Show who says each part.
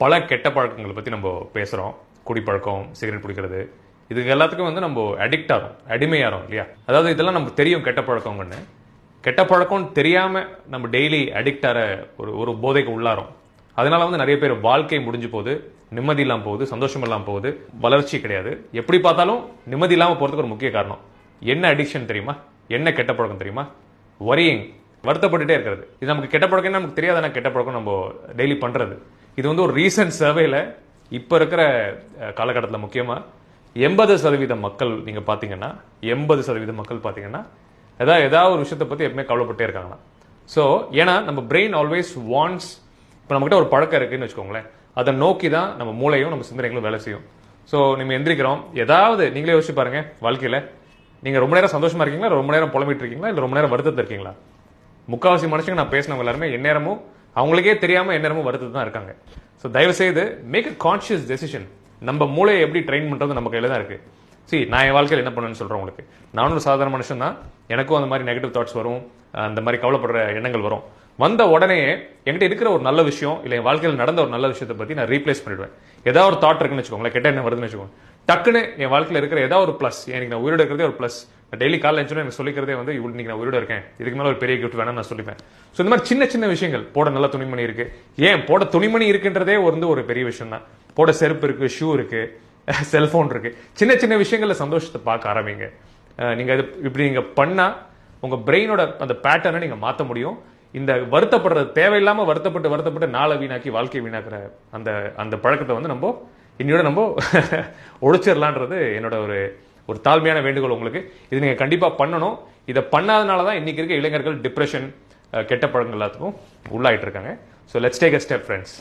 Speaker 1: பல கெட்ட பழக்கங்களை பற்றி நம்ம பேசுகிறோம். குடிப்பழக்கம், சிகரெட் பிடிக்கிறது, இதுக்கு எல்லாத்துக்கும் வந்து நம்ம அடிக்ட் ஆகும், அடிமையாகிறோம் இல்லையா? அதாவது இதெல்லாம் நமக்கு தெரியும் கெட்ட பழக்கங்கன்னு. கெட்ட பழக்கம்னு தெரியாமல் நம்ம டெய்லி அடிக்ட் ஆகிற ஒரு போதைக்கு உள்ளாரோம். அதனால வந்து நிறைய பேர் வாழ்க்கை முடிஞ்சு போகுது, நிம்மதி இல்லாமல் போகுது, சந்தோஷம் இல்லாமல் போகுது, வளர்ச்சி கிடையாது. எப்படி பார்த்தாலும் நிம்மதி இல்லாமல் போகிறதுக்கு ஒரு முக்கிய காரணம் என்ன அடிக்ஷன் தெரியுமா? என்ன கெட்ட பழக்கம் தெரியுமா? வரியிங், வருத்தப்பட்டுட்டே இருக்கிறது. இது நமக்கு கெட்ட பழக்கம் நமக்கு தெரியாதான கெட்ட பழக்கம் நம்ம டெய்லி பண்றது. இது வந்து ஒரு ரீசன்ட் சர்வேல இப்போ இருக்கிற காலகட்டத்தில் முக்கியமாக 80% மக்கள் நீங்க பார்த்தீங்கன்னா 80% மக்கள் பார்த்தீங்கன்னா ஏதாவது ஒரு விஷயத்தை பற்றி எப்பவுமே கவலைப்பட்டே இருக்காங்கன்னா. ஸோ ஏன்னா நம்ம பிரெயின் ஆல்வேஸ் வாண்ட்ஸ். இப்போ நம்மகிட்ட ஒரு பழக்கம் இருக்குன்னு வச்சுக்கோங்களேன், அதை நோக்கி தான் நம்ம மூளையும் நம்ம சிந்தனைகளும் வேலை செய்யும். ஸோ நம்ம எந்திரிக்கிறோம், ஏதாவது நீங்களே யோசிச்சு பாருங்க, வாழ்க்கையில் நீங்கள் ரொம்ப நேரம் சந்தோஷமா இருக்கீங்களா, ரொம்ப நேரம் புலம்பிட்டு இருக்கீங்களா, இல்லை ரொம்ப நேரம் வருத்தத்தில் இருக்கீங்களா? முக்கால்வாசி மனுஷங்க நான் பேசினவங்க எல்லாருமே எந்நேரமும் அவங்களுக்கே தெரியாமல் எந்நேரமும் வருத்தத்தில் தான் இருக்காங்க. ஸோ தயவு செய்து மேக் அ கான்ஷியஸ் டெசிஷன். நம்ம மூளையை எப்படி ட்ரெயின் பண்ணுறது நம்ம கையில் தான் இருக்கு. நான் என் வாழ்க்கையில் என்ன பண்ணுன்னு சொல்கிறேன் உங்களுக்கு. நானும் ஒரு சாதாரண மனுஷன் தான், எனக்கும் அந்த மாதிரி நெகட்டிவ் தாட்ஸ் வரும், அந்த மாதிரி கவலைப்படுற எண்ணங்கள் வரும். வந்த உடனே என்கிட்ட இருக்கிற ஒரு நல்ல விஷயம் இல்லை என் வாழ்க்கையில் நடந்த ஒரு நல்ல விஷயத்தை பற்றி நான் ரீப்ளேஸ் பண்ணிடுவேன். ஏதாவது ஒரு தாட் இருக்குன்னு வச்சுக்கோங்களேன், கெட்ட என்ன வருதுன்னு வச்சுக்கோங்க, டக்குன்னு என் வாழ்க்கையில் இருக்கிற ஏதாவது ஒரு ப்ளஸ், எனக்கு நான் உயிரோட இருக்கிறதே ஒரு ப்ளஸ். டெய்லி காலையில் எழுந்துச்சுன்னா எனக்கு சொல்லிக்கிறதே வந்து இன்னைக்கு நான் உயிரோட இருக்கேன், இதுக்கு மேலே ஒரு பெரிய கிஃப்ட் வேணும்னு நான் சொல்லிப்பேன். ஸோ இந்த மாதிரி சின்ன சின்ன விஷயங்கள், போட நல்ல துணிமணி இருக்கு, ஏன் போட துணிமணி இருக்குன்றதே வந்து ஒரு பெரிய விஷயம் தான். போட செருப்பு இருக்கு, ஷூ இருக்கு, செல்போன் இருக்கு, சின்ன சின்ன விஷயங்கள்ல சந்தோஷத்தை பார்க்க ஆரம்பிங்க. நீங்க இப்படி நீங்க பண்ணா உங்க பிரெயினோட அந்த பேட்டர்னை நீங்க மாற்ற முடியும். இந்த வருத்தப்படுறது, தேவையில்லாம வருத்தப்பட்டு நாளை வீணாக்கி வாழ்க்கையை வீணாக்குற அந்த அந்த பழக்கத்தை வந்து நம்ம இன்னையோட நம்ம ஒழிச்சிடலான்றது என்னோட ஒரு தாழ்மையான வேண்டுகோள் உங்களுக்கு. இது நீங்க கண்டிப்பா பண்ணணும். இதை பண்ணாதனால தான் இன்னைக்கு இருக்க இளைஞர்கள் டிப்ரெஷன், கெட்ட பழக்கங்கள் எல்லாத்துக்கும் உள்ளாயிட்டு இருக்காங்க. So let's take a step friends.